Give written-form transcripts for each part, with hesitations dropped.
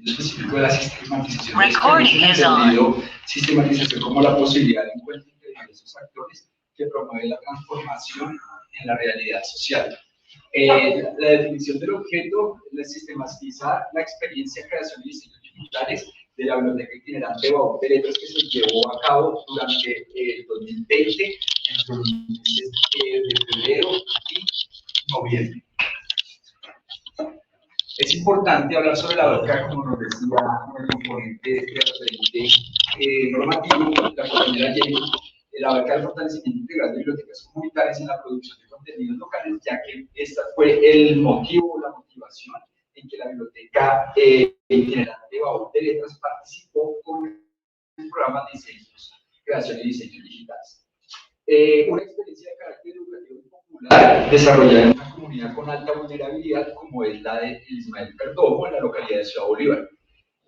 específico de la sistematización de experiencias, entendido sistematización como la posibilidad de encuentro entre esos actores que promueven la transformación en la realidad social. La definición del objeto es sistematizar la experiencia, creación y diseño digitales de la biblioteca itinerante Baúl de Letras que se llevó a cabo durante el 2020, entre los meses de febrero y noviembre. Es importante hablar sobre la beca, como nos decía, el componente referente normativo, la compañera Jenny, la beca de fortalecimiento integral de bibliotecas comunitarias en la producción de contenidos locales, ya que esta fue el motivo, la motivación en que la biblioteca itinerante Baúl de Letras participó con el programa de diseños, creación y diseños digitales. Una experiencia de carácter educativo y popular desarrollada en una comunidad con alta vulnerabilidad como es la de Ismael Perdomo en la localidad de Ciudad Bolívar,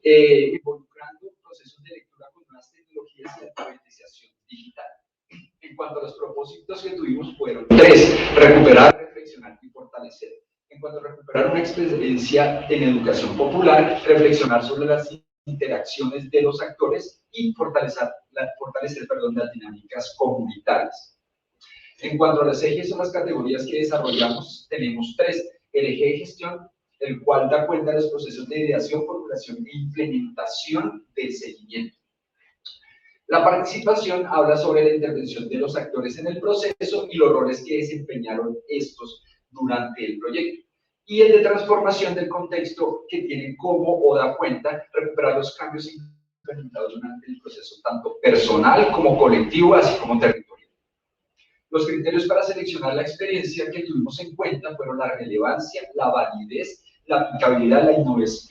involucrando procesos de lectura con nuevas tecnologías y alfabetización digital. En cuanto a los propósitos que tuvimos fueron tres: recuperar, reflexionar y fortalecer. En cuanto a recuperar una experiencia en educación popular, reflexionar sobre las interacciones de los actores y fortalecer las dinámicas comunitarias. En cuanto a los ejes o las categorías que desarrollamos, tenemos tres: el eje de gestión, el cual da cuenta de los procesos de ideación, formulación e implementación del seguimiento. La participación habla sobre la intervención de los actores en el proceso y los roles que desempeñaron estos durante el proyecto. Y el de transformación del contexto, que tiene como o da cuenta recuperar los cambios implementados durante el proceso, tanto personal como colectivo, así como territorial. Los criterios para seleccionar la experiencia que tuvimos en cuenta fueron la relevancia, la validez, la aplicabilidad, la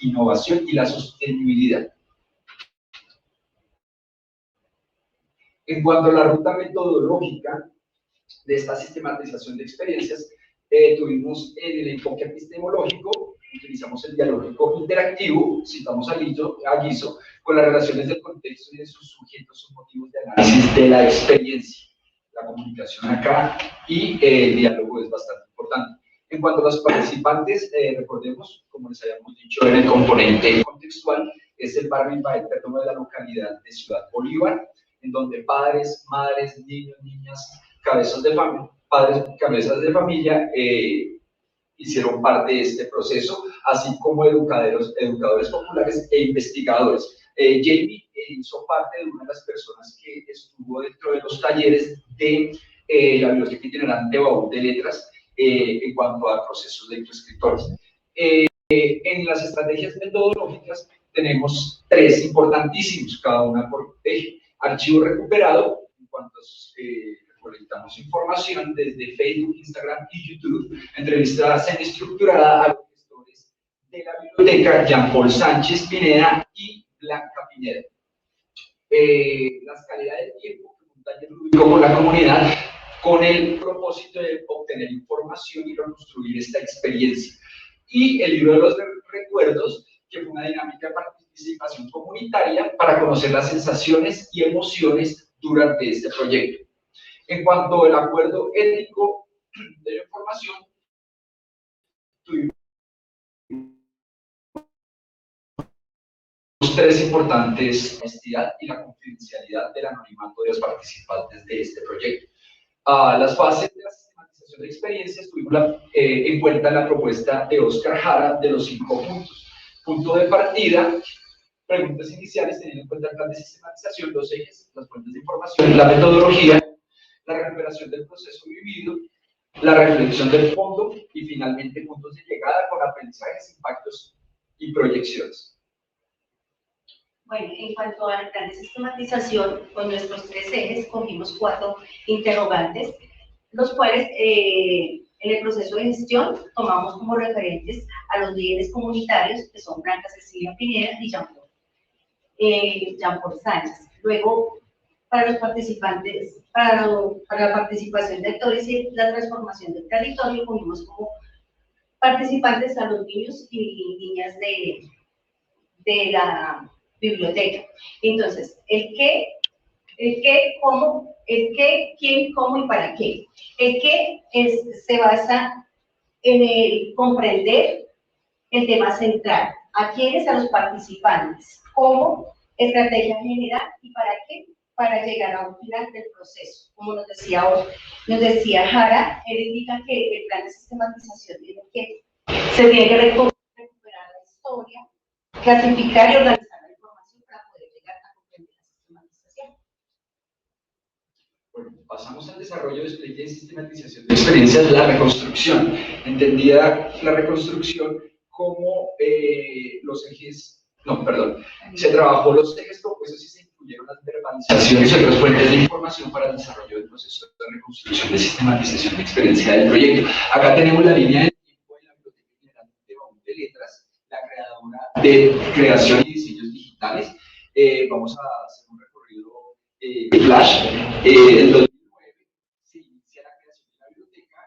innovación y la sostenibilidad. En cuanto a la ruta metodológica de esta sistematización de experiencias, tuvimos en el enfoque epistemológico, utilizamos el dialógico interactivo, citamos a Guizo, con las relaciones del contexto y de sus sujetos o motivos de análisis de la experiencia. La comunicación acá y el diálogo es bastante importante. En cuanto a los participantes, recordemos, como les habíamos dicho en el componente contextual, es el barrio Ismael Perdomo de la localidad de Ciudad Bolívar, en donde padres, madres, niños, niñas, cabezas de familia hicieron parte de este proceso, así como educadores populares e investigadores. Jamie hizo parte de una de las personas que estuvo dentro de los talleres de la Biblioteca Itinerante Baúl de Letras en cuanto a procesos de lectoescritores. En las estrategias metodológicas tenemos tres importantísimos, cada una por eje. Archivo recuperado, en cuanto recolectamos información desde Facebook, Instagram y YouTube, entrevista semiestructurada a los gestores de la biblioteca, Jean-Paul Sánchez Pineda y Blanca Pineda. La escalera del tiempo, un taller lúdico con la comunidad, con el propósito de obtener información y reconstruir esta experiencia. Y el libro de los recuerdos, que fue una dinámica de participación comunitaria para conocer las sensaciones y emociones durante este proyecto. En cuanto al acuerdo ético de la información, tuvimos tres importantes: honestidad y la confidencialidad del anonimato de los participantes de este proyecto. Las fases de la sistematización de experiencias tuvimos en cuenta la propuesta de Oscar Jara de los 5 puntos. Punto de partida: preguntas iniciales teniendo en cuenta el plan de sistematización, los ejes, las fuentes de información, la metodología, la recuperación del proceso vivido, la reflexión del fondo y finalmente puntos de llegada con aprendizajes, impactos y proyecciones. Bueno, en cuanto al plan de sistematización, con nuestros 3 ejes, cogimos 4 interrogantes, los cuales en el proceso de gestión tomamos como referentes a los líderes comunitarios, que son Blanca Cecilia Pineda y Jean-Paul Sánchez. Luego, para los participantes, para la participación de actores y la transformación del territorio, cogimos como participantes a los niños y niñas de la biblioteca. Entonces, el qué, cómo, el qué, quién, cómo y para qué. El qué se basa en el comprender el tema central, ¿A quiénes? A los participantes, como estrategia general y para qué, para llegar a un final del proceso. Como nos decía Jara, él indica que el plan de sistematización se tiene que recuperar la historia, clasificar y organizar la información para poder llegar a comprender la sistematización. Bueno, pasamos al desarrollo, despliegue y sistematización de experiencias, la reconstrucción. Entendida la reconstrucción como los ejes, se trabajó los ejes propuestos y se incluyeron las verbalizaciones y otras fuentes de información para el desarrollo del proceso de reconstrucción de sistematización de experiencia del proyecto. Acá tenemos la línea de tiempo de la Biblioteca General de Baúl de Letras, la creadora de creación y diseños digitales. Vamos a hacer un recorrido flash. En 2009 se inicia la creación de la biblioteca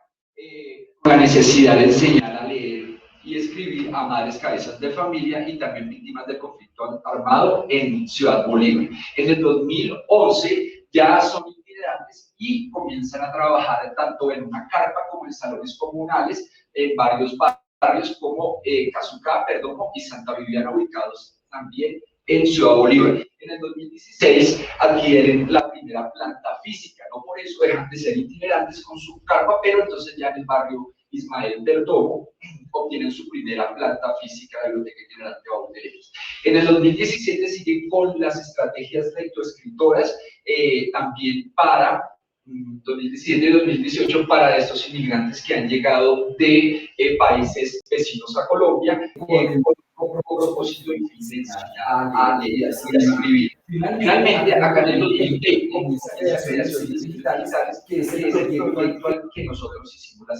con la necesidad de enseñar a leer y escribir a madres cabezas de familia y también víctimas del conflicto armado en Ciudad Bolívar. En el 2011 ya son itinerantes y comienzan a trabajar tanto en una carpa como en salones comunales en varios barrios como Casucá, Perdomo y Santa Viviana, ubicados también en Ciudad Bolívar. En el 2016 adquieren la primera planta física, no por eso dejan de ser itinerantes con su carpa, pero entonces ya en el barrio Ismael Perdomo obtienen su primera planta física de la Biblioteca General de Baúl de Letras. En el 2017 siguen con las estrategias lectoescritoras, también para 2017 y 2018 para estos inmigrantes que han llegado de países vecinos a Colombia, con propósito y fin de enseñar a leer y a escribir. Finalmente, acá en el 2020 comienza la creación de digitales, que es el proyecto al que nosotros hicimos la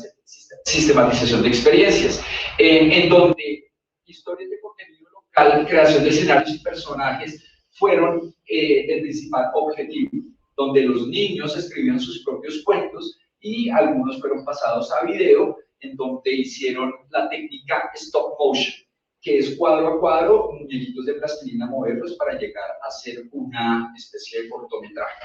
sistematización de experiencias, en donde historias de contenido local, creación de escenarios y personajes fueron el principal objetivo, donde los niños escribían sus propios cuentos y algunos fueron pasados a video, en donde hicieron la técnica stop motion, que es cuadro a cuadro, muñequitos de plastilina, moverlos para llegar a hacer una especie de cortometraje.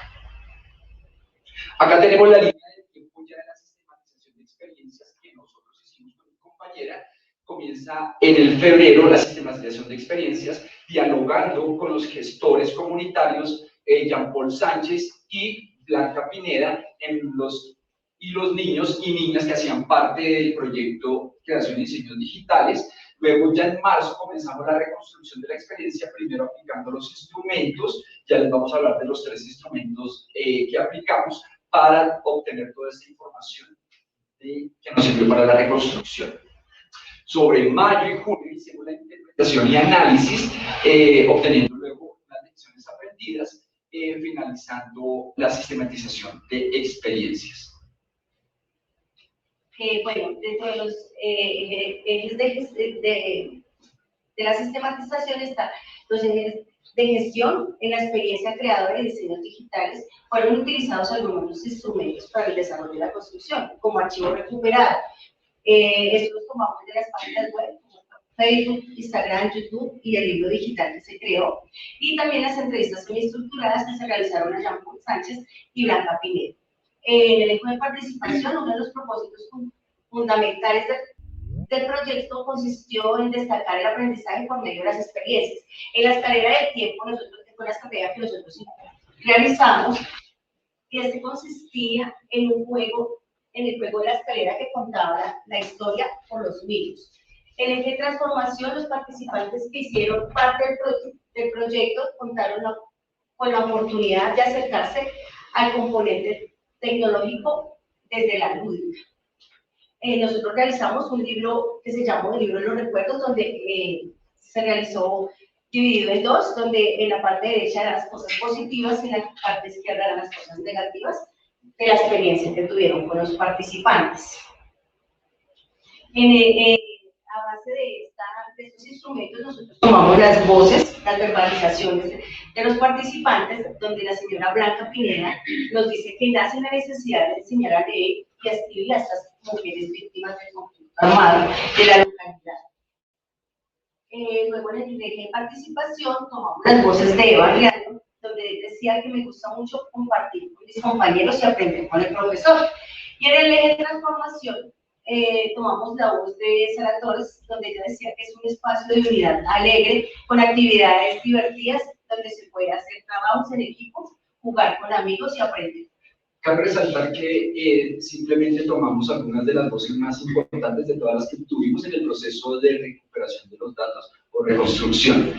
Acá tenemos la línea de tiempo ya de la sistematización de experiencias que nosotros hicimos con mi compañera. Comienza en el febrero la sistematización de experiencias, dialogando con los gestores comunitarios Jean-Paul Sánchez y Blanca Pineda, y los niños y niñas que hacían parte del proyecto Creación y Diseños Digitales. Luego ya en marzo comenzamos la reconstrucción de la experiencia, primero aplicando los instrumentos, ya les vamos a hablar de los 3 instrumentos que aplicamos para obtener toda esta información que nos sirvió para la reconstrucción. Sobre mayo y junio hicimos la interpretación y análisis, obteniendo luego las lecciones aprendidas, finalizando la sistematización de experiencias. Bueno, dentro de los ejes de la sistematización están los ejes de gestión. En la experiencia creadora de diseños digitales fueron utilizados algunos instrumentos para el desarrollo de la construcción, como archivo recuperado. Estos los tomamos de las páginas web, Facebook, Instagram, YouTube y el libro digital que se creó, y también las entrevistas semiestructuradas que se realizaron a Jean-Paul Sánchez y Blanca Pineda. En el eje de participación, uno de los propósitos fundamentales del proyecto consistió en destacar el aprendizaje por medio de las experiencias. En la escalera del tiempo, fue la estrategia que nosotros realizamos, y este consistía en el juego de la escalera que contaba la historia por los niños. En el eje de transformación, los participantes que hicieron parte del proyecto contaron con la oportunidad de acercarse al componente tecnológico desde la lúdica. Nosotros realizamos un libro que se llamó el libro de los recuerdos, donde se realizó dividido en 2, donde en la parte derecha eran las cosas positivas y en la parte izquierda eran las cosas negativas de la experiencia que tuvieron con los participantes. A base de estos instrumentos, nosotros tomamos las voces, las verbalizaciones de los participantes, donde la señora Blanca Pineda nos dice que nace la necesidad de enseñar a leer y a escribir a estas mujeres víctimas del conflicto armado de la localidad. Luego en el eje de participación tomamos las voces de Eva Riano, donde decía que me gusta mucho compartir con mis compañeros y aprender con el profesor. Y en el eje de transformación tomamos la voz de Sara Torres, donde ella decía que es un espacio de unidad alegre, con actividades divertidas, donde se puede hacer trabajos en equipo, jugar con amigos y aprender. Cabe resaltar que simplemente tomamos algunas de las voces más importantes de todas las que tuvimos en el proceso de recuperación de los datos o reconstrucción.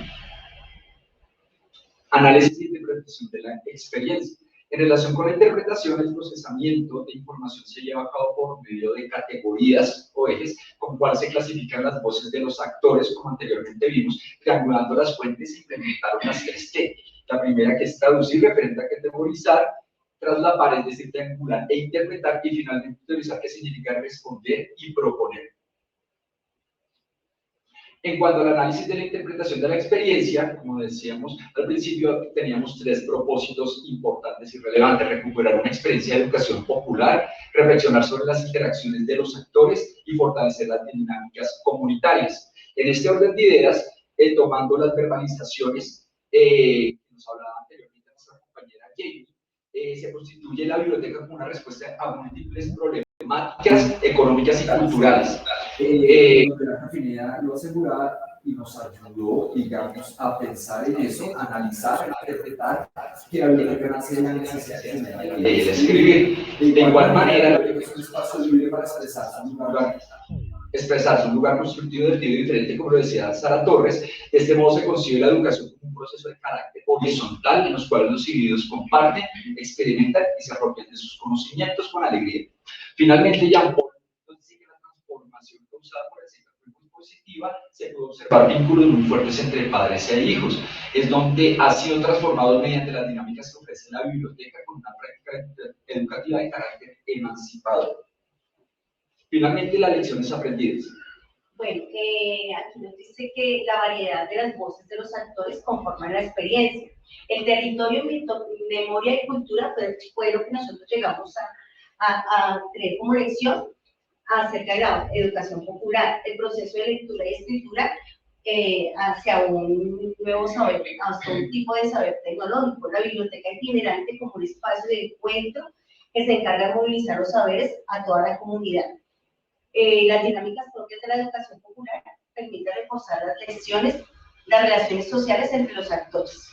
Análisis e interpretación de la experiencia. En relación con la interpretación, el procesamiento de información se lleva a cabo por medio de categorías o ejes, con cual se clasifican las voces de los actores, como anteriormente vimos, triangulando las fuentes e implementaron las 3T. La primera, que es traducir, referente a categorizar, traslapar, es decir, triangular e interpretar, y finalmente utilizar, que significa responder y proponer. En cuanto al análisis de la interpretación de la experiencia, como decíamos al principio, teníamos 3 propósitos importantes y relevantes: recuperar una experiencia de educación popular, reflexionar sobre las interacciones de los actores y fortalecer las dinámicas comunitarias. En este orden de ideas, tomando las verbalizaciones que nos hablaba anteriormente nuestra compañera Jamie, se constituye la biblioteca como una respuesta a múltiples problemáticas económicas y culturales. La Cafinea lo aseguraba y nos ayudó, digamos, a pensar en eso, analizar, interpretar, que la biblioteca nace de la necesidad de escribir. De igual manera, es un espacio libre para expresarse, un lugar constructivo, divertido y diferente, como lo decía Sara Torres. De este modo se concibe la educación como un proceso de carácter horizontal en los cuales los individuos comparten, experimentan y se apropian de sus conocimientos con alegría. Finalmente, Jean Paul nos dice que la transformación causada por el ciclo fue muy positiva, se pudo observar vínculos muy fuertes entre padres e hijos. Es donde ha sido transformado mediante las dinámicas que ofrece la biblioteca con una práctica educativa de carácter emancipador. Finalmente, las lecciones aprendidas. Bueno, aquí nos dice que la variedad de las voces de los actores conforman la experiencia. El territorio, memoria y cultura fue lo que nosotros llegamos a tener como lección acerca de la educación popular, el proceso de lectura y escritura hacia un nuevo saber, hacia un tipo de saber tecnológico. La biblioteca itinerante como un espacio de encuentro que se encarga de movilizar los saberes a toda la comunidad. Las dinámicas propias de la educación popular permiten reforzar las relaciones sociales entre los actores.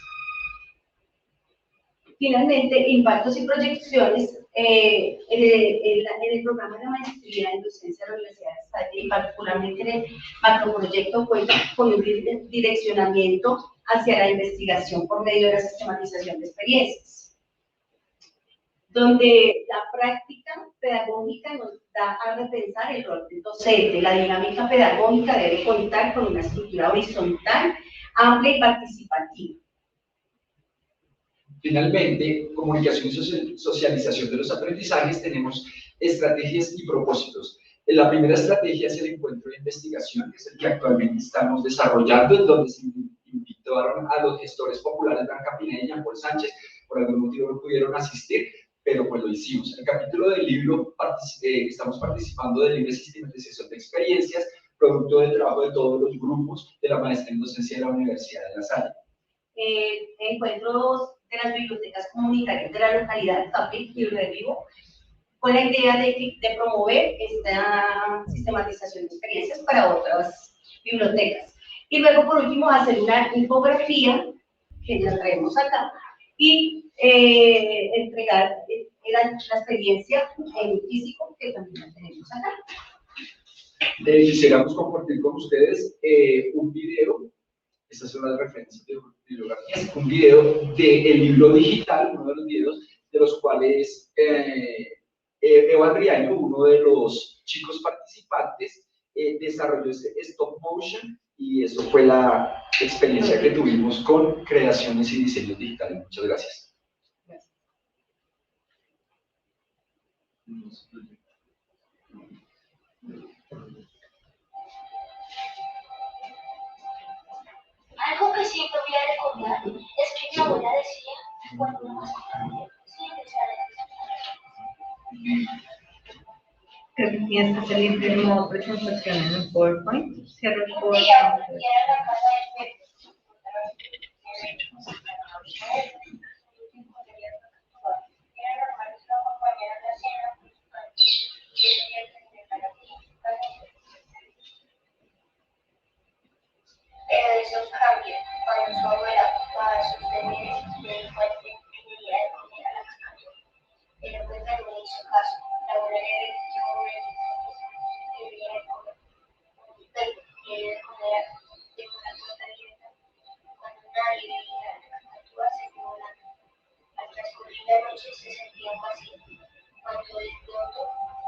Finalmente, impactos y proyecciones. En el programa de la maestría en docencia de la Universidad de Estado, y particularmente en el macroproyecto, cuenta con un direccionamiento hacia la investigación por medio de la sistematización de experiencias, donde la práctica pedagógica nos da a repensar el rol del docente. La dinámica pedagógica debe contar con una estructura horizontal, amplia y participativa. Finalmente, comunicación y socialización de los aprendizajes, tenemos estrategias y propósitos. La primera estrategia es el encuentro de investigación, que es el que actualmente estamos desarrollando, en donde se invitaron a los gestores populares Blanca Pineda y Jean Paul Sánchez. Por algún motivo no pudieron asistir, pero pues lo hicimos. En el capítulo del libro estamos participando del libro de sistematización de experiencias, producto del trabajo de todos los grupos de la maestría en docencia de la Universidad de La Salle. Encuentros de las bibliotecas comunitarias de la localidad, CAPI y Revivo, con la idea de promover esta sistematización de experiencias para otras bibliotecas. Y luego, por último, hacer una infografía, que la traemos acá, y entregar la experiencia en físico, que también la tenemos acá. Quisiéramos compartir con ustedes un video. Estas son las referencias de bibliografías. Un video del libro digital, uno de los videos de los cuales Eva Riaño, uno de los chicos participantes, desarrolló este stop motion, y eso fue la experiencia que tuvimos con creaciones y diseños digitales. Muchas gracias. Algo que siempre voy a recordar es que mi abuela decía, cuando uno más grande, siempre Creo que tienes que hacer el modo presentación en el PowerPoint. Cierro el un PowerPoint. día era la casa de Pepe. Era normal que una compañera de la cena, cuando de pronto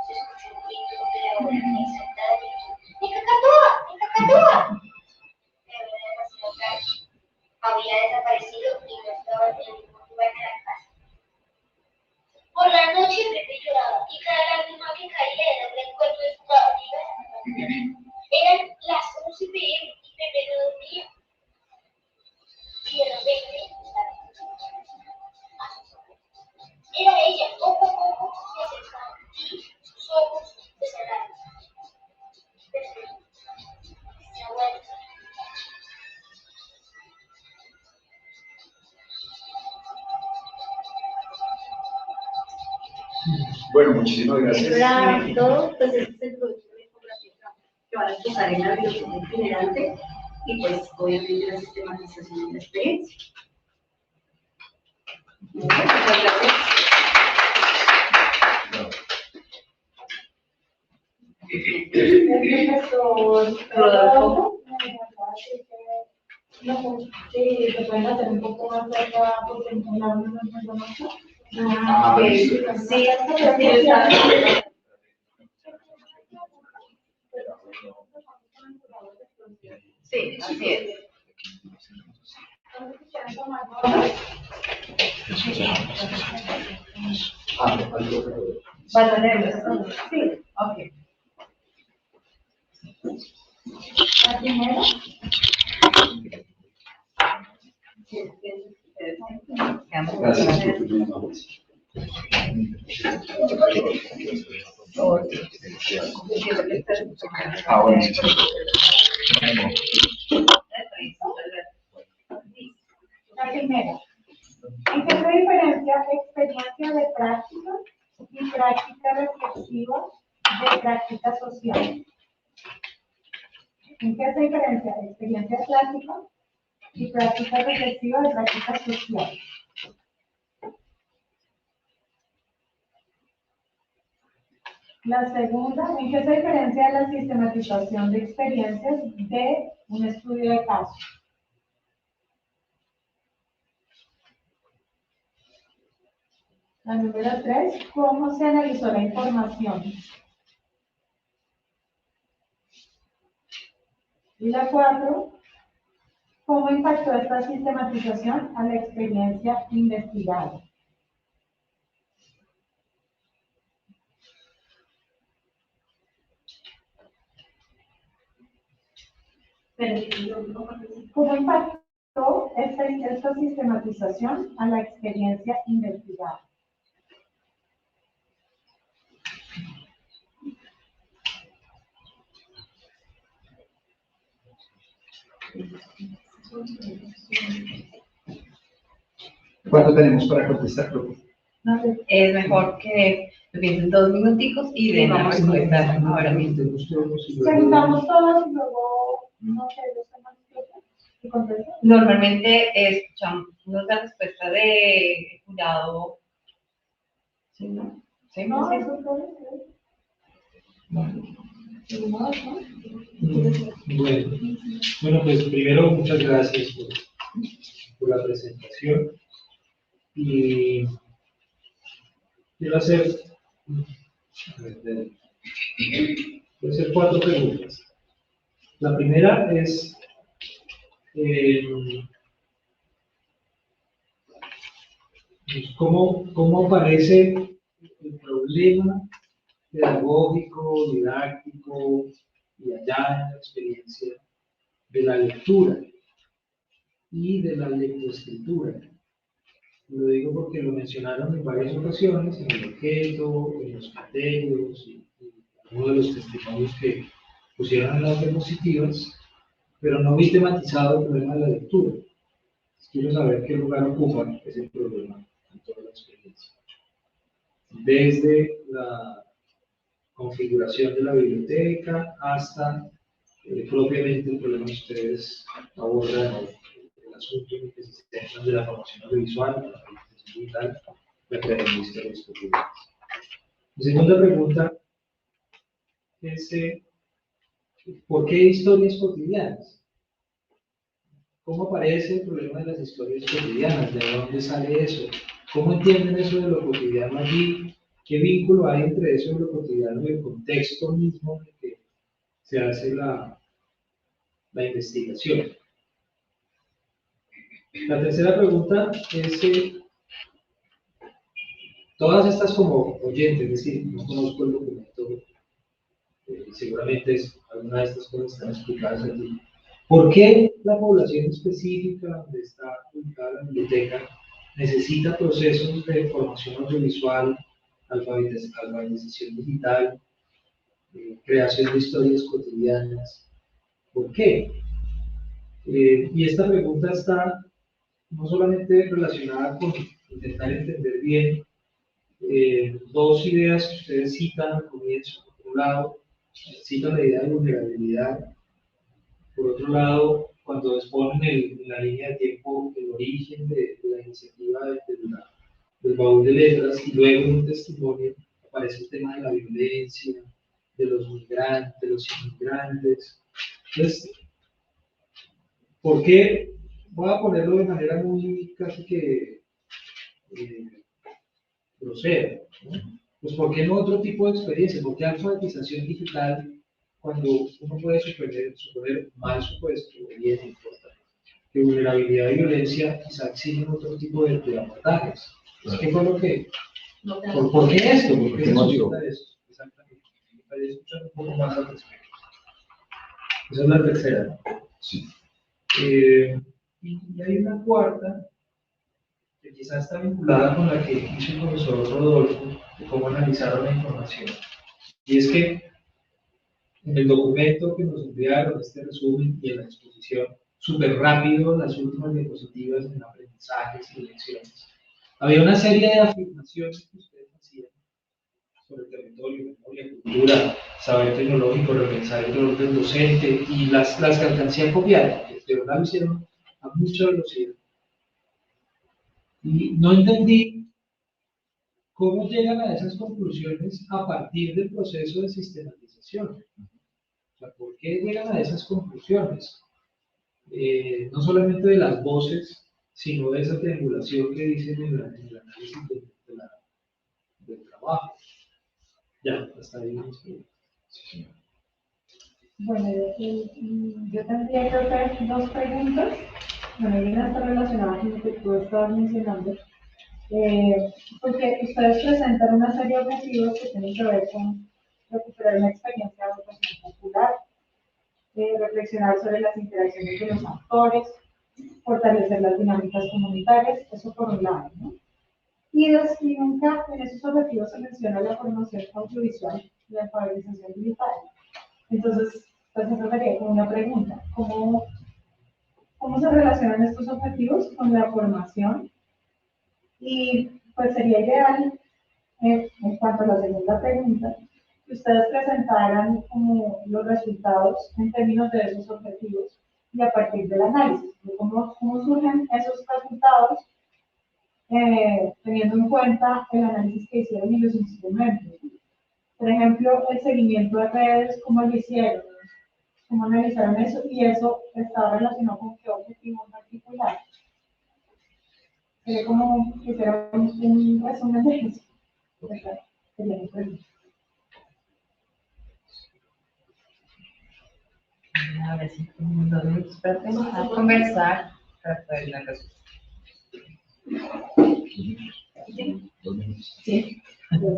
se escuchó un grito de la oveja exaltada y dijo, ¡mi cacatúa! ¡Mi cacatúa! Pero era demasiado tarde. Había desaparecido y no estaba en ningún lugar de la casa. Por la noche Pepe lloraba y cada lágrima que caía era un recuerdo de su cautividad en la mañana. Eran las 11 p.m. y Pepe no dormía. Y de repente era ella, poco a poco se acercaba y sus ojos se cerraron. Pero se ha vuelto. Bueno, muchísimas gracias. Para todo, pues este es el producto de infografía que van a empezar en la biblioteca itinerante y pues obviamente la sistematización de la experiencia. Muchas gracias. El profesor Rodolfo. No sé si se pueden hacer un poco más cerca porque en la no nos mucho. Ah, ok. Sí, está. Sí, así es. ¿Vas a leerlo? Sí, ok. La primera, Gracias. Ah, bueno, sí, sí. la primera. ¿En qué se diferencia experiencia de práctica y práctica reflexiva de práctica social? ¿En qué se diferencia experiencia clásica y práctica reflexiva de práctica social? La segunda, ¿en qué se diferencia la sistematización de experiencias de un estudio de caso? La número 3, ¿cómo se analizó la información? Y la 4, ¿cómo impactó esta sistematización a la experiencia investigada? ¿Cómo impactó esta sistematización a la experiencia investigada? ¿Cuánto tenemos para contestar, profe? Es mejor que lo piensen 2 minuticos y den la respuesta ahora mismo. Preguntamos todos y luego, no sé, los temas que contestan. Normalmente escuchamos la respuesta de jurado. ¿Sí, no? ¿Sí, No, sí? eso todo Bueno, pues primero muchas gracias por la presentación y quiero hacer 4 preguntas. La primera es ¿cómo aparece el problema pedagógico, didáctico y allá en la experiencia de la lectura y de la lectoescritura? Lo digo porque lo mencionaron en varias ocasiones, en el objeto, en los criterios y algunos de los testimonios que pusieron en las diapositivas, pero no vi tematizado el problema de la lectura. Quiero saber qué lugar ocupa ese problema en toda la experiencia. Desde la configuración de la biblioteca hasta propiamente el problema que ustedes abordan, el asunto en el que se centran de la formación audiovisual, de la formación digital, referente a historias cotidianas. Mi segunda pregunta es, ¿por qué historias cotidianas? ¿Cómo aparece el problema de las historias cotidianas? ¿De dónde sale eso? ¿Cómo entienden eso de lo cotidiano allí ¿Qué vínculo hay entre eso y lo cotidiano y el contexto mismo en el que se hace la investigación? La tercera pregunta es, todas estas como oyentes, es decir, no conozco el documento, seguramente alguna de estas cosas están explicadas aquí. ¿Por qué la población específica donde está ubicada la biblioteca necesita procesos de formación audiovisual, alfabetización digital, creación de historias cotidianas? ¿Por qué? Y esta pregunta está no solamente relacionada con intentar entender bien dos ideas que ustedes citan al comienzo. Por un lado, citan la idea de vulnerabilidad. Por otro lado, cuando exponen en la línea de tiempo el origen de la iniciativa del baúl de letras, y luego en un testimonio aparece el tema de la violencia, de los migrantes, de los inmigrantes. Entonces, ¿por qué? Voy a ponerlo de manera muy casi que grosera, ¿no? Pues ¿por qué no otro tipo de experiencia? ¿Por qué alfabetización digital cuando uno puede suponer mal supuesto, bien importante, que vulnerabilidad y violencia quizá exigen otro tipo de abordajes? Pues, ¿qué fue lo que? ¿Por qué esto? ¿Por qué se suscita esto? Exactamente. Me gustaría escuchar un poco más al respecto. Esa es la tercera. Sí. Y hay una cuarta, que quizás está vinculada con la que hizo el profesor Rodolfo, de cómo analizaron la información. Y es que en el documento que nos enviaron, este resumen y en la exposición, súper rápido, las últimas diapositivas en aprendizajes y lecciones, había una serie de afirmaciones que ustedes hacían sobre territorio, memoria, cultura, saber tecnológico, repensar el rol del docente, y las que alcancé a copiar, que de verdad lo hicieron a mucha velocidad. Y no entendí cómo llegan a esas conclusiones a partir del proceso de sistematización. O sea, ¿por qué llegan a esas conclusiones? No solamente de las voces, sino de esa triangulación que dicen en el análisis del trabajo. Ya, hasta ahí vamos. Sí. Bueno, yo tendría que hacer dos preguntas. Bueno, y una está relacionada con lo que tú estabas mencionando, porque ustedes presentan una serie de objetivos que tienen que ver con recuperar una experiencia de educación popular, reflexionar sobre las interacciones de los actores, fortalecer las dinámicas comunitarias, eso por un lado, ¿no? Y nunca en esos objetivos se menciona la formación audiovisual y la alfabetización digital. Entonces, pues esa sería como una pregunta, ¿cómo se relacionan estos objetivos con la formación? Y pues sería ideal, en cuanto a la segunda pregunta, que ustedes presentaran como los resultados en términos de esos objetivos y a partir del análisis, de cómo surgen esos resultados, teniendo en cuenta el análisis que hicieron y los instrumentos. Por ejemplo, el seguimiento de redes, cómo lo hicieron, cómo analizaron eso, y eso está relacionado con qué objetivo en particular. Sería como que hiciera un resumen de eso. Sería mi pregunta. A ver si los expertos van a conversar para poder dar respuesta. Sí. Sé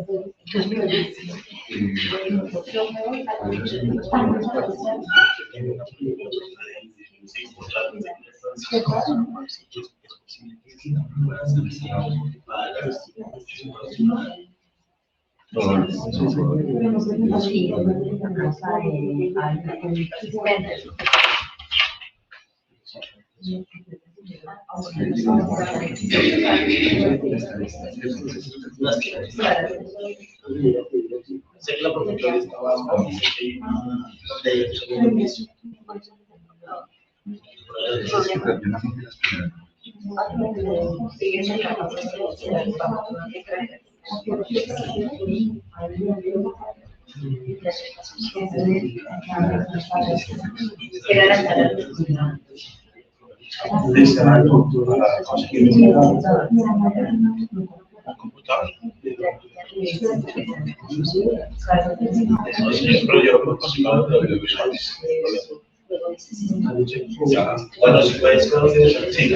que la profesora estaba computador. Pero yo lo consigo de audiovisuales. Bueno, si puedes, sí,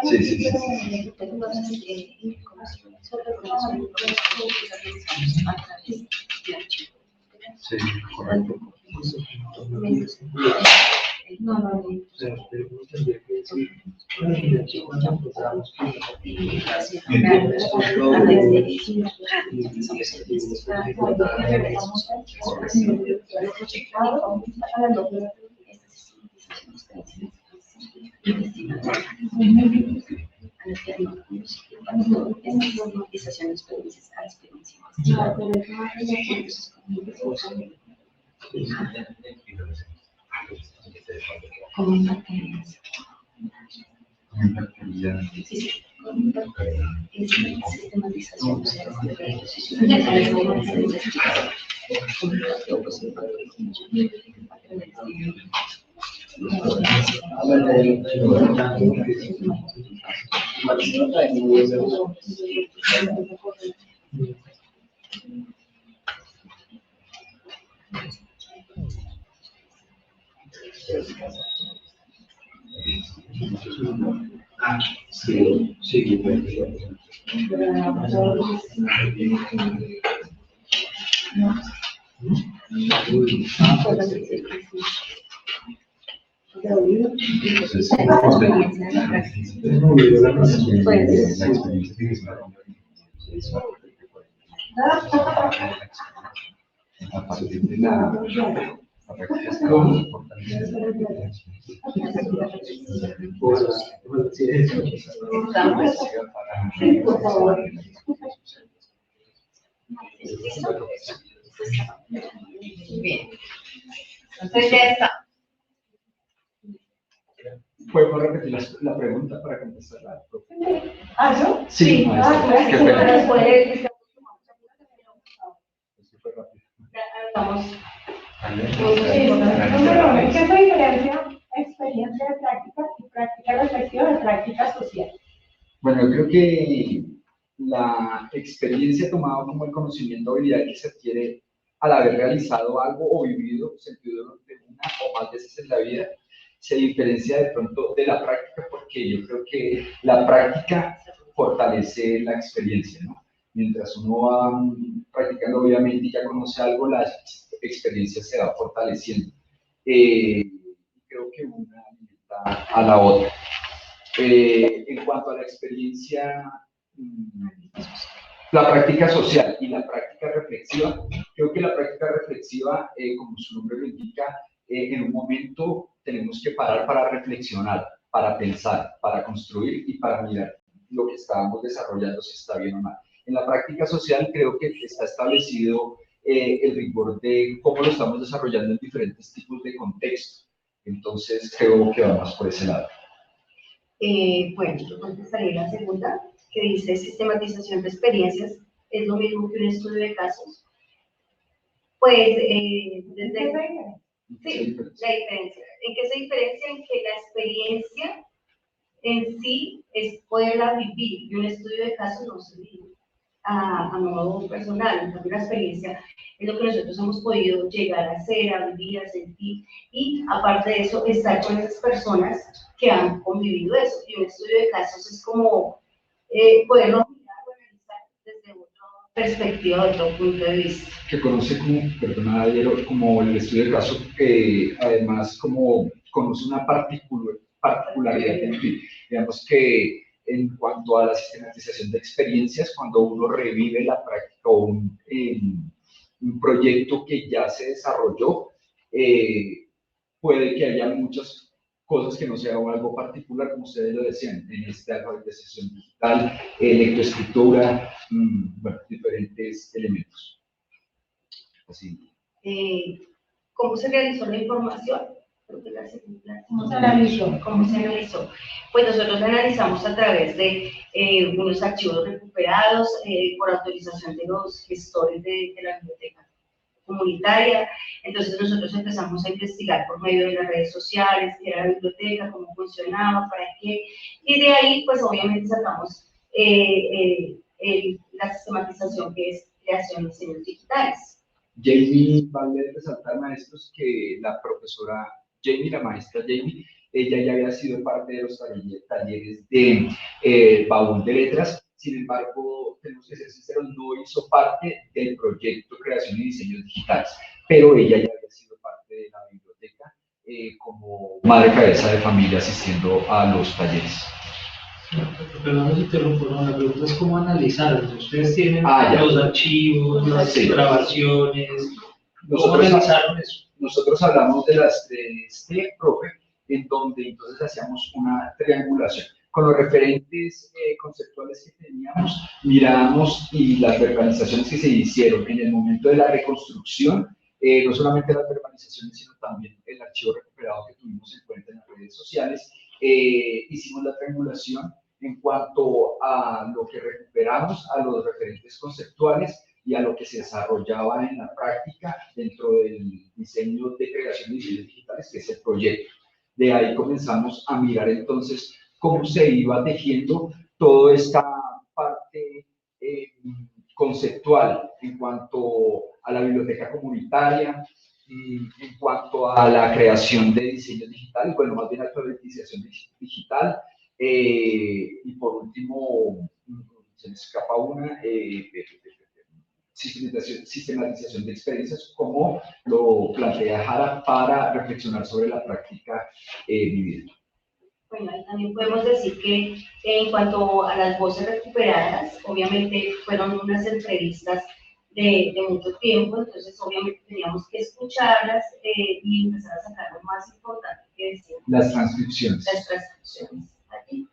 Sí, sí, sí. Sí, correcto. No. Sí, sí, a partir de la Bien. Entonces ya está. ¿Podemos repetir la pregunta para contestarla? ¿Yo? Sí, gracias. qué pena. Después, Fue rápido. Vamos. ¿Qué es la diferencia experiencia de práctica y práctica reflexiva de práctica social? Bueno, yo creo que la experiencia tomada como el conocimiento o habilidad que se adquiere al haber realizado algo o vivido, sentido de una o más veces en la vida, se diferencia de pronto de la práctica, porque yo creo que la práctica fortalece la experiencia, ¿no? Mientras uno va practicando, obviamente, y ya conoce algo, la experiencia se va fortaleciendo. Creo que una alimenta a la otra. En cuanto a la experiencia, la práctica social y la práctica reflexiva, creo que la práctica reflexiva, como su nombre lo indica, en un momento tenemos que parar para reflexionar, para pensar, para construir y para mirar lo que estábamos desarrollando, si está bien o mal. En la práctica social creo que está establecido el rigor de cómo lo estamos desarrollando en diferentes tipos de contextos. Entonces creo que va más por ese lado. Bueno, yo contestaré la segunda, que dice sistematización de experiencias. ¿Es lo mismo que un estudio de casos? Pues, desde... Sí, la diferencia. ¿En qué se diferencia? En que la experiencia en sí es poderla vivir y un estudio de casos no se vive a modo personal. Entonces, la experiencia es lo que nosotros hemos podido llegar a hacer, a vivir, a sentir, y aparte de eso, estar con esas personas que han convivido eso. Y un estudio de casos es como poderlo mirar o analizar desde otra perspectiva, otro punto de vista. Que conoce como, perdona, como el estudio de caso, que además como conoce una particularidad del fin. Digamos que en cuanto a la sistematización de experiencias, cuando uno revive la práctica o un proyecto que ya se desarrolló, puede que haya muchas cosas que no sean algo particular, como ustedes lo decían, en esta alfabetización digital, lectoescritura, bueno, diferentes elementos. Así. ¿Cómo se realizó la información? creo que la segunda, ¿Cómo se analizó? ¿cómo se analizó? Pues nosotros analizamos a través de unos archivos recuperados por autorización de los gestores de la biblioteca comunitaria. Entonces nosotros empezamos a investigar por medio de las redes sociales, qué era la biblioteca, cómo funcionaba, para qué, y de ahí pues obviamente sacamos la sistematización que es creación de diseños digitales. Jamie, vale resaltar, maestros, que la profesora Jamie, la maestra Jamie, ella ya había sido parte de los talleres de Baúl de Letras. Sin embargo, tenemos que ser sinceros, no hizo parte del proyecto Creación y Diseños Digitales, pero ella ya había sido parte de la biblioteca como madre cabeza de familia asistiendo a los talleres. Perdón si interrumpo, no, la pregunta es cómo analizarlos. Ustedes tienen ya. los archivos, las grabaciones, ¿cómo analizaron eso? Nosotros hablamos de las de profe, en donde entonces hacíamos una triangulación. Con los referentes conceptuales que teníamos, mirábamos y las verbalizaciones que se hicieron en el momento de la reconstrucción, no solamente las verbalizaciones, sino también el archivo recuperado que tuvimos en cuenta en las redes sociales. Hicimos la triangulación en cuanto a lo que recuperamos, a los referentes conceptuales y a lo que se desarrollaba en la práctica dentro del diseño de creación de diseños digitales, que es el proyecto. De ahí comenzamos a mirar entonces cómo se iba tejiendo toda esta parte conceptual en cuanto a la biblioteca comunitaria, en cuanto a la creación de diseños digitales, bueno, más bien alfabetización digital, y por último, se me escapa una, sistematización de experiencias, como lo plantea Jara para reflexionar sobre la práctica vivida. Bueno, ahí también podemos decir que en cuanto a las voces recuperadas, obviamente fueron unas entrevistas de mucho tiempo, entonces obviamente teníamos que escucharlas y empezar a sacar lo más importante que decían. Las transcripciones. Las transcripciones. Aquí.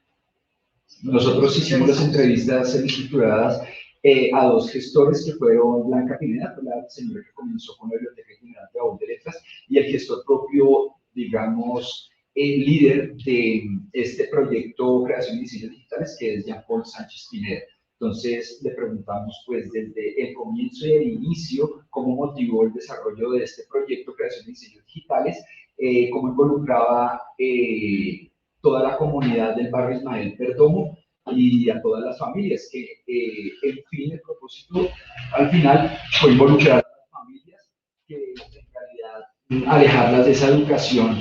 Nosotros hicimos las entrevistas estructuradas a dos gestores que fueron Blanca Pineda, la señora que comenzó con la Biblioteca General de Baúl de Letras, y el gestor propio, digamos, el líder de este proyecto Creación y Diseños Digitales, que es Jean-Paul Sánchez Pineda. Entonces le preguntamos pues desde el comienzo y el inicio cómo motivó el desarrollo de este proyecto Creación y Diseños Digitales, cómo involucraba toda la comunidad del barrio Ismael Perdomo y a todas las familias, que en fin, el propósito al final fue involucrar a las familias, que en realidad alejarlas de esa educación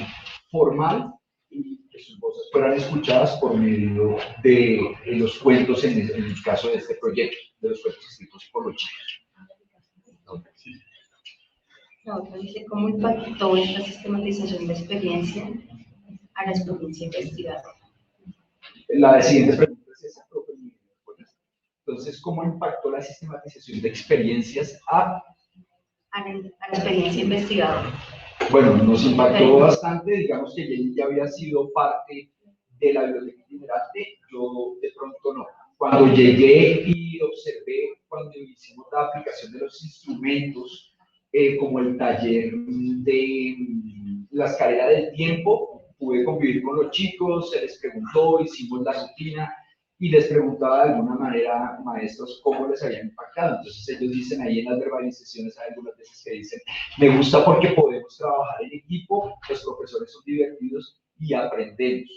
formal y que sus voces fueran escuchadas por medio de los cuentos, en el caso de este proyecto, de los cuentos escritos por los chicos. La otra dice, ¿cómo impactó esta sistematización de experiencia a la experiencia investigada? La siguiente pregunta es esa, profe. Entonces, ¿cómo impactó la sistematización de experiencias a la experiencia investigada? Bueno, nos impactó bastante, digamos que Jenny ya había sido parte de la biblioteca itinerante, yo de pronto no. Cuando llegué y observé, cuando hicimos la aplicación de los instrumentos, como el taller de la escalera del tiempo, pude convivir con los chicos, se les preguntó, hicimos la rutina, y les preguntaba de alguna manera, maestros, cómo les había impactado. Entonces ellos dicen ahí en las verbalizaciones, hay algunas veces que dicen, me gusta porque podemos trabajar en equipo, los profesores son divertidos y aprendemos.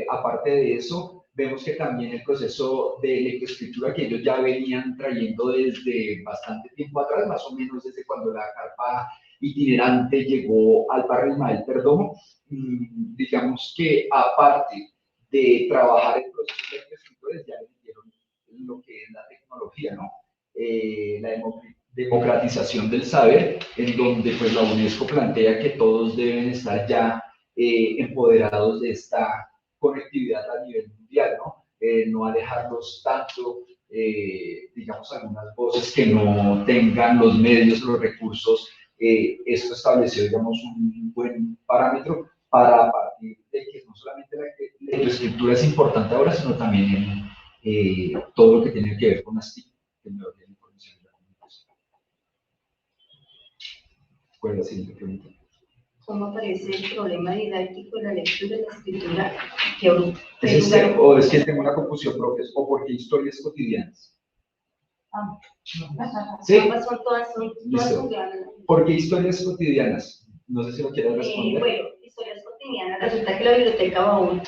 Aparte de eso, vemos que también el proceso de lectoescritura que ellos ya venían trayendo desde bastante tiempo atrás, más o menos desde cuando la carpa itinerante llegó al barrio Ismael Perdomo, digamos que aparte de trabajar el proceso de lectoescritores, ya le metieron lo que es la tecnología, ¿no? La democratización del saber, en donde pues la UNESCO plantea que todos deben estar ya empoderados de esta conectividad a nivel mundial, ¿no? No alejarlos tanto, digamos, algunas voces que no tengan los medios, los recursos. Esto estableció, digamos, un buen parámetro para partir de que no solamente la escritura es importante ahora, sino también en todo lo que tiene que ver con las TIC, tecnología de información y la comunicación. ¿Cuál es la siguiente pregunta? cómo aparece el problema didáctico de la lectura y la escritura que O es que tengo una confusión, profes, o porque historias cotidianas. Sí. Ambas son todas Listo. funcionales. ¿Por qué historias cotidianas? No sé si lo quieres responder. Bueno, historias cotidianas. Resulta que la Biblioteca Baúl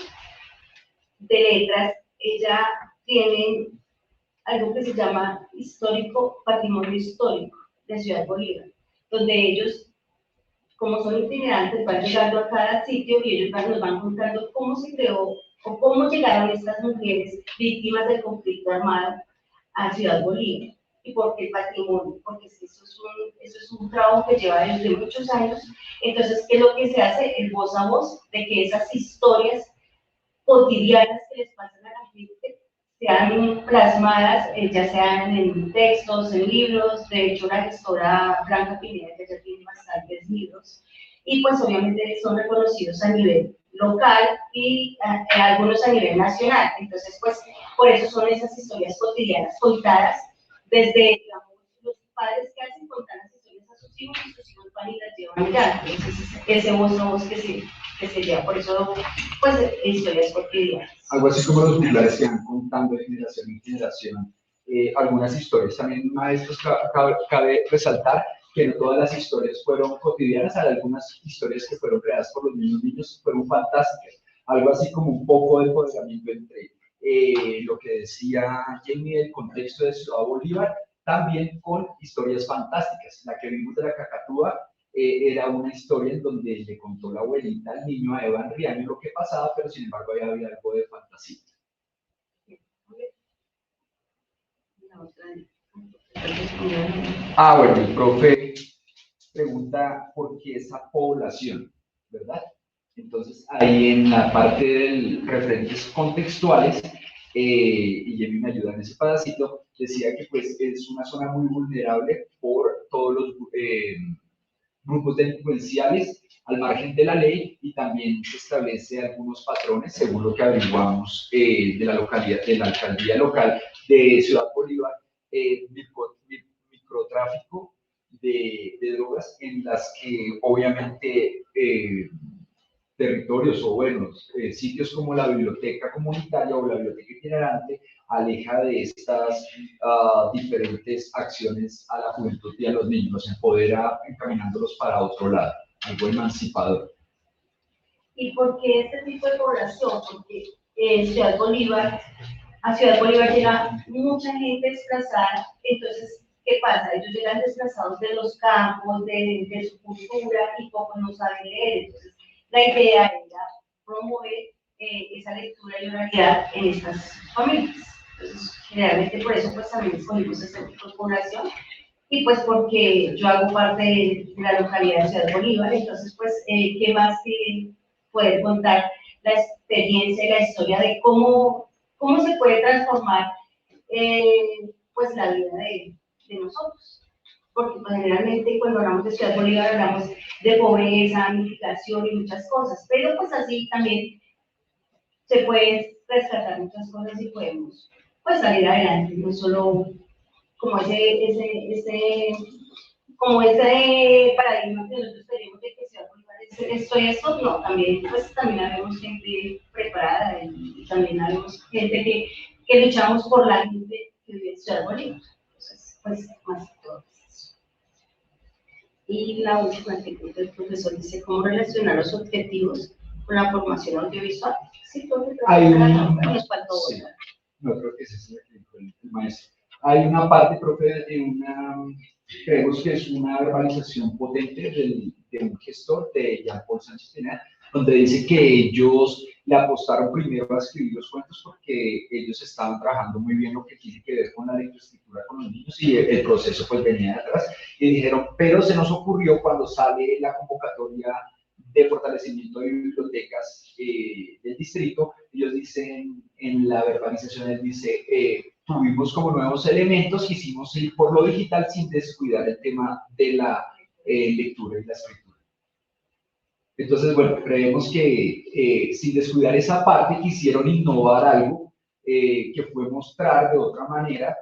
de Letras, ella tiene algo que se llama patrimonio histórico de Ciudad Bolívar, donde ellos, como son itinerantes, van llegando a cada sitio y ellos nos van contando cómo se creó o cómo llegaron estas mujeres víctimas del conflicto armado a Ciudad Bolívar. ¿Y por qué patrimonio? Porque eso es un trabajo que lleva desde muchos años. Entonces, ¿qué es lo que se hace? El voz a voz, de que esas historias cotidianas que les pasan a la gente sean plasmadas, ya sean en textos, en libros. De hecho, la gestora Blanca Pineda ya tiene bastantes libros, y pues obviamente son reconocidos a nivel local y algunos a nivel nacional. Entonces, pues, por eso son esas historias cotidianas contadas desde, digamos, los padres que hacen contar las historias a sus hijos van y las llevan allá. Entonces, ese voz a voz que se lleva, por eso, pues, historias cotidianas. Algo así como los juglares que van contando de generación en generación algunas historias. También, maestros, cabe resaltar que no todas las historias fueron cotidianas, hay algunas historias que fueron creadas por los mismos niños fueron fantásticas. Algo así como un poco de empoderamiento entre lo que decía Jamie del contexto de Ciudad Bolívar, también con historias fantásticas. La que vimos de la cacatúa era una historia en donde le contó la abuelita al niño, a Evan Riaño, lo que pasaba, pero sin embargo había algo de fantasía. Bueno, el profe pregunta por qué esa población, ¿verdad? Entonces, ahí en la parte de referentes contextuales, y Jamie me ayuda en ese pedacito, decía que pues es una zona muy vulnerable por todos los grupos delincuenciales al margen de la ley, y también se establece algunos patrones, según lo que averiguamos de la localidad, de la alcaldía local de Ciudad Bolívar, microtráfico de drogas, en las que obviamente territorios o sitios como la biblioteca comunitaria o la biblioteca itinerante aleja de estas diferentes acciones a la juventud y a los niños, los empodera encaminándolos para otro lado, algo emancipador. ¿Y por qué este tipo de población? Porque a Ciudad Bolívar llega mucha gente desplazada. Entonces, ¿qué pasa? Ellos llegan desplazados de los campos, de su cultura, y pocos no saben leer. Entonces, la idea era promover esa lectura y oralidad en estas familias. Entonces, generalmente por eso pues también escogimos este tipo de población, y pues porque yo hago parte de la localidad de Ciudad Bolívar. Entonces, pues, ¿qué más que poder contar la experiencia y la historia de cómo se puede transformar pues la vida de nosotros? Porque pues, generalmente cuando hablamos de Ciudad Bolívar hablamos de pobreza, migración y muchas cosas, pero pues así también se pueden rescatar muchas cosas y podemos pues salir adelante, no solo como ese paradigma que nosotros tenemos de que Ciudad Bolívar es esto y esto. No, también habemos gente preparada, y también habemos gente que luchamos por la gente que vive en Ciudad Bolívar. Entonces, pues, más que todo. Y la última que el profesor dice, ¿cómo relacionar los objetivos con la formación audiovisual? Sí, nos faltó sí. No, creo que ese es el maestro. Hay una parte, profe, creemos que es una verbalización potente de un gestor, de Jean-Paul Sánchez Pineda, donde dice que ellos le apostaron primero a escribir los cuentos porque ellos estaban trabajando muy bien lo que tiene que ver con la lectoescritura con los niños, y el proceso pues venía de atrás, y dijeron, pero se nos ocurrió cuando sale la convocatoria de fortalecimiento de bibliotecas del distrito. Ellos dicen, en la verbalización, él dice, tuvimos como nuevos elementos, quisimos ir por lo digital sin descuidar el tema de la lectura y la escritura. Entonces, bueno, creemos que sin descuidar esa parte quisieron innovar algo que fue mostrar de otra manera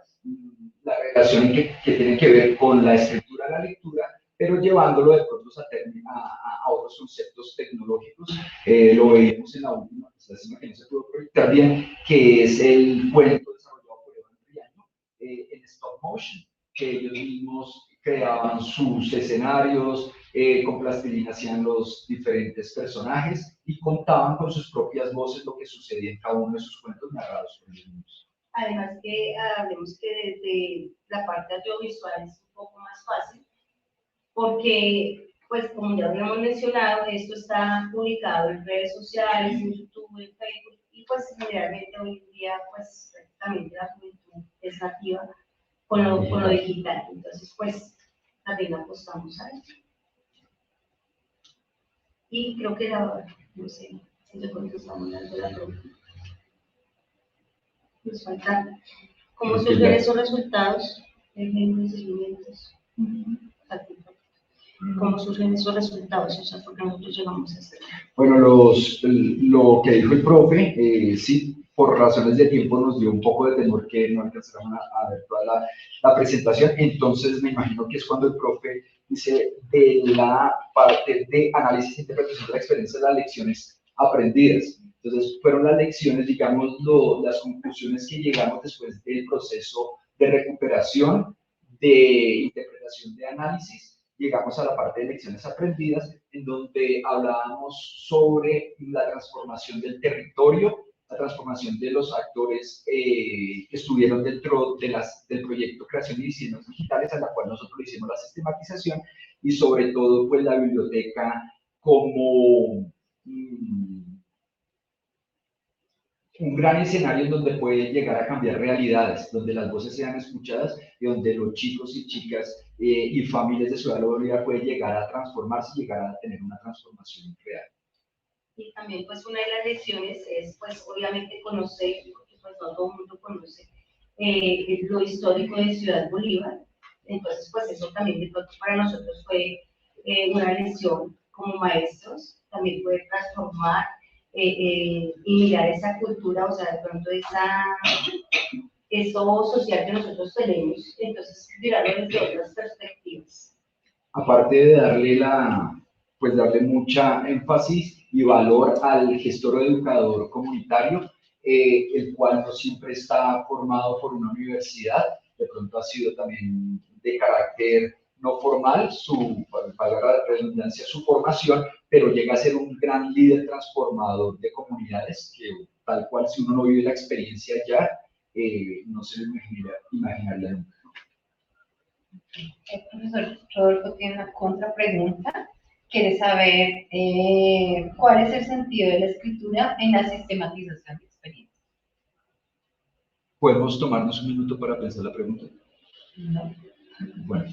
la relación que tiene que ver con la escritura y la lectura, pero llevándolo de pronto nosotros a otros conceptos tecnológicos. Lo veíamos en la última presentación que no se pudo proyectar bien, que es el cuento desarrollado por Evan Riaño en stop motion, que ellos mismos creaban sus escenarios, con plastilina hacían los diferentes personajes y contaban con sus propias voces lo que sucedía en cada uno de sus cuentos narrados por ellos mismos. Además que hablemos que desde la parte audiovisual es un poco más fácil, porque, pues, como ya habíamos mencionado, esto está publicado en redes sociales, en YouTube, en Facebook, y pues generalmente hoy en día, pues, prácticamente la juventud es nativa con lo digital. Entonces, pues, también apostamos a eso. Y creo que no sé, si le contestamos la pregunta. Nos falta, ¿cómo surgen esos resultados? Seguimientos. ¿Cómo surgen esos resultados? O sea, porque nosotros llegamos a hacer. Bueno, lo que dijo el profe, sí, por razones de tiempo nos dio un poco de temor que no alcanzáramos a ver toda la presentación, entonces me imagino que es cuando el profe dice de la parte de análisis e interpretación de la experiencia de las lecciones aprendidas. Entonces, fueron las lecciones, digamos, las conclusiones que llegamos después del proceso de recuperación, de interpretación, de análisis. Llegamos a la parte de lecciones aprendidas, en donde hablábamos sobre la transformación del territorio, la transformación de los actores que estuvieron dentro del proyecto Creación y Diseños Digitales, a la cual nosotros le hicimos la sistematización, y sobre todo, pues, la biblioteca como un gran escenario en donde puede llegar a cambiar realidades, donde las voces sean escuchadas y donde los chicos y chicas y familias de Ciudad Bolívar pueden llegar a transformarse y llegar a tener una transformación real. Y también, pues, una de las lecciones es, pues, obviamente conocer, porque pues no todo el mundo conoce lo histórico de Ciudad Bolívar. Entonces, pues, eso también de pronto para nosotros fue una lección como maestros, también poder transformar y mirar esa cultura, o sea, de pronto eso social que nosotros tenemos, entonces mirarlo desde otras perspectivas. Aparte de darle mucha énfasis y valor al gestor o educador comunitario, el cual no siempre está formado por una universidad, de pronto ha sido también de carácter no formal, para la redundancia, su formación, pero llega a ser un gran líder transformador de comunidades, que tal cual si uno no vive la experiencia ya, no se lo imaginaría nunca. El profesor Rodolfo tiene una contrapregunta. Quiere saber cuál es el sentido de la escritura en la sistematización de experiencias. ¿Podemos tomarnos un minuto para pensar la pregunta? No. Bueno.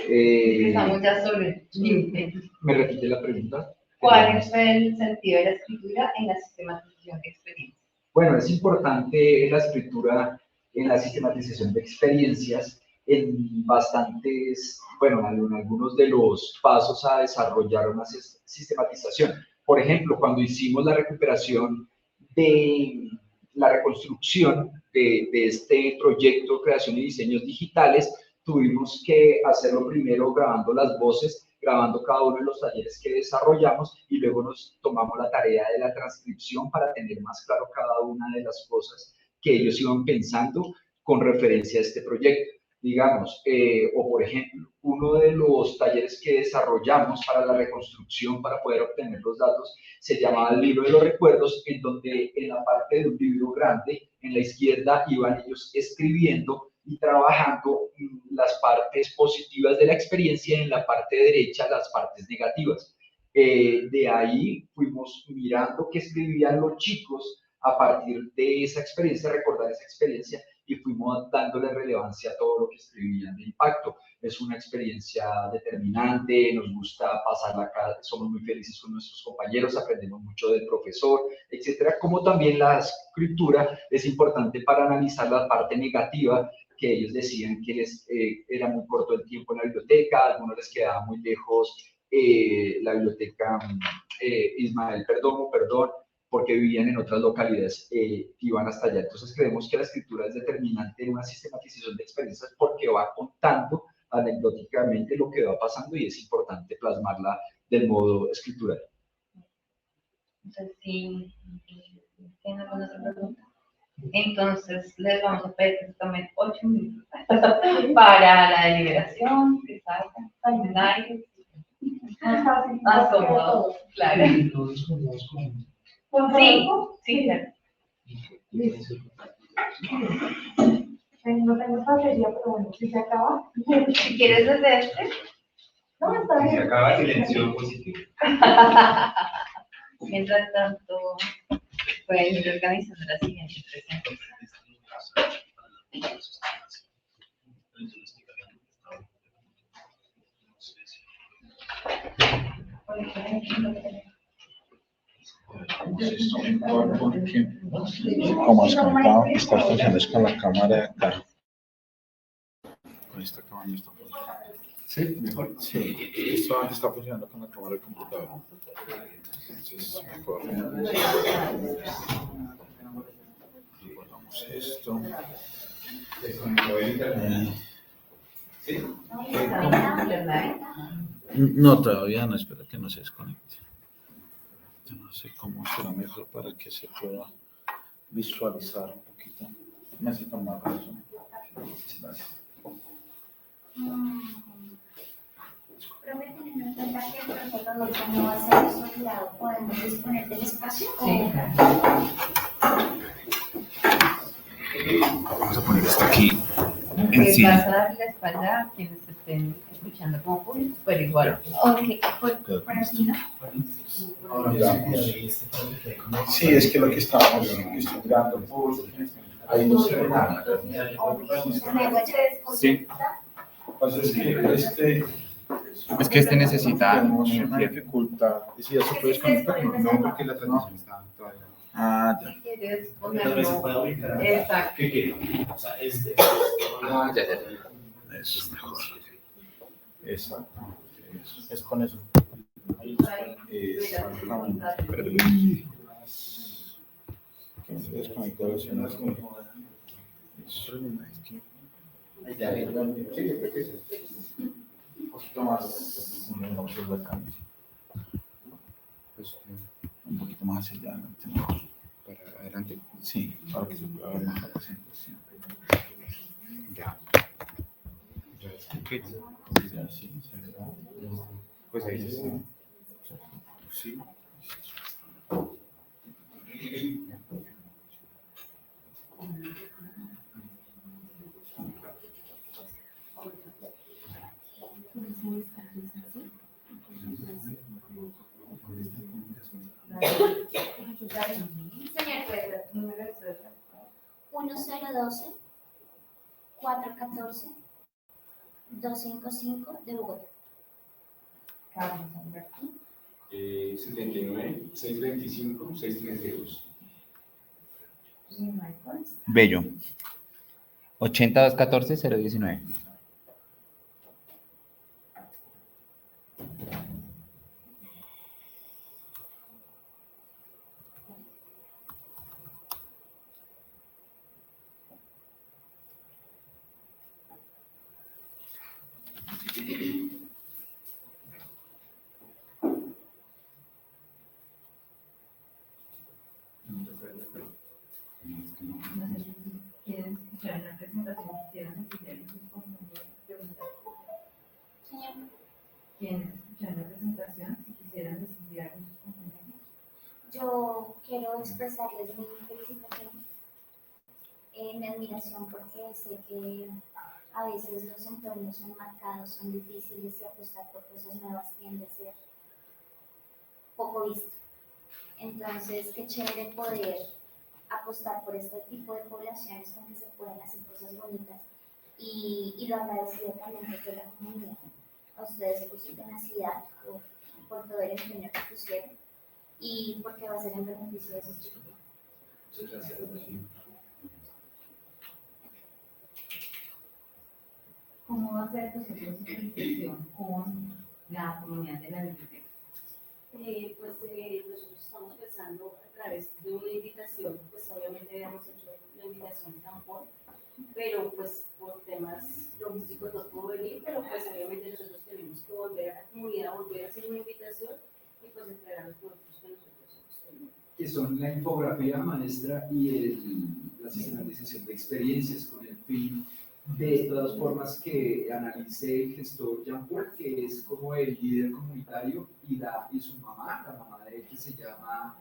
Empezamos ya sobre el límite. ¿Me repite la pregunta? ¿Cuál es el sentido de la escritura en la sistematización de experiencias? Bueno, es importante la escritura en la sistematización de experiencias en algunos de los pasos a desarrollar una sistematización. Por ejemplo, cuando hicimos la recuperación de la reconstrucción de este proyecto Creación y Diseños Digitales, tuvimos que hacerlo primero grabando las voces, grabando cada uno de los talleres que desarrollamos y luego nos tomamos la tarea de la transcripción para tener más claro cada una de las cosas que ellos iban pensando con referencia a este proyecto. Digamos, o por ejemplo, uno de los talleres que desarrollamos para la reconstrucción, para poder obtener los datos, se llamaba el libro de los recuerdos, en donde en la parte de un libro grande, en la izquierda, iban ellos escribiendo y trabajando las partes positivas de la experiencia y en la parte derecha las partes negativas. De ahí fuimos mirando qué escribían los chicos a partir de esa experiencia, recordar esa experiencia, y fuimos dándole relevancia a todo lo que escribían de impacto. Es una experiencia determinante, nos gusta pasarla acá, somos muy felices con nuestros compañeros, aprendemos mucho del profesor, etcétera. Como también la escritura es importante para analizar la parte negativa, que ellos decían que era muy corto el tiempo en la biblioteca, a algunos les quedaba muy lejos la biblioteca Ismael Perdomo, porque vivían en otras localidades, iban hasta allá. Entonces creemos que la escritura es determinante en una sistematización de experiencias porque va contando anecdóticamente lo que va pasando y es importante plasmarla del modo escritural. Entonces, sí, ¿tienen alguna otra pregunta? Entonces, les vamos a pedir que se tomen 8 minutos para la deliberación, que salgan, calendarios. Más fácil. Más cómodo, claro. ¿Con Sí, trabajo? sí, claro. Listo. No tengo batería, pero bueno, si se acaba. Si quieres desde este. No, está Se bien. acaba silencio positivo. Mientras tanto, pueden ir organizando la siguiente presentación. Porque como has contado, estas funciones con la cámara de acá. Con esta cámara no está funcionando. Sí, mejor. Sí, esto antes está funcionando con la cámara del computador. Entonces, mejor. Guardamos esto. No, todavía no, espero que no se desconecte. Yo no sé cómo será mejor para que se pueda visualizar un poquito. Necesito más razón. Gracias. Pero teniendo en cuenta que el proyecto ahorita no va a ser estructurado, ¿podemos disponer del espacio? Sí, claro. Vamos a poner esto aquí Vas encima. a dar la espalda a quienes estén escuchando como público, pero igual. Ok, por aquí, ¿no? Sí, es que lo que estábamos estudiando, ahí no se ve nada. Sí. Entonces, Es que este necesita tenemos una dificultad. ¿Y si ya se puede desconectar? No, porque la transmisión está todavía. Ah, ya. Si quieres Tal vez se pueda ponerlo. ubicar. Exacto. ¿Qué quiere? O sea, Ah, ya. Eso es mejor. Exacto. Es con eso. Exactamente. Pero que se desconectó la señal. Eso es que. Un poquito más. Un poquito más hacia allá. Para adelante. Sí, para que se pueda ver más la presentación. Ya. Ya, sí, se ve. Pues ahí está. Sí. Señor juez, Número de cédula. 1012 414 255 de Bogotá. Carlos Alberto. 79, 625, 632. Bello. 8214-019. No sé si quieren escuchar una presentación, quisieran estudiar sus compañeros, preguntar. Señor, ¿Quiénes escuchan la presentación? Si quisieran estudiar sus compañeros. yo quiero expresarles mi felicitación, mi admiración, porque sé que a veces los entornos son marcados, son difíciles y apostar por cosas nuevas tiende a ser poco visto. Entonces, qué chévere poder apostar por este tipo de poblaciones con que se pueden hacer cosas bonitas y lo agradecido también de toda la comunidad, a ustedes por su tenacidad, por todo el empeño que pusieron y porque va a ser en beneficio de esos chicos. Muchas gracias. ¿Cómo va a ser el proceso de socialización con la comunidad de la biblioteca? Nosotros estamos pensando a través de una invitación, pues obviamente habíamos hecho la invitación en Tampón, pero pues por temas logísticos no pudo venir, pero pues obviamente nosotros tenemos que volver a la comunidad, volver a hacer una invitación y pues entregar los productos que nosotros hemos tenido. Que son la infografía maestra y la sistematización de experiencias con el fin de todas formas que analice el gestor Jean-Paul, que es como el líder comunitario, y su mamá, la mamá de él, que se llama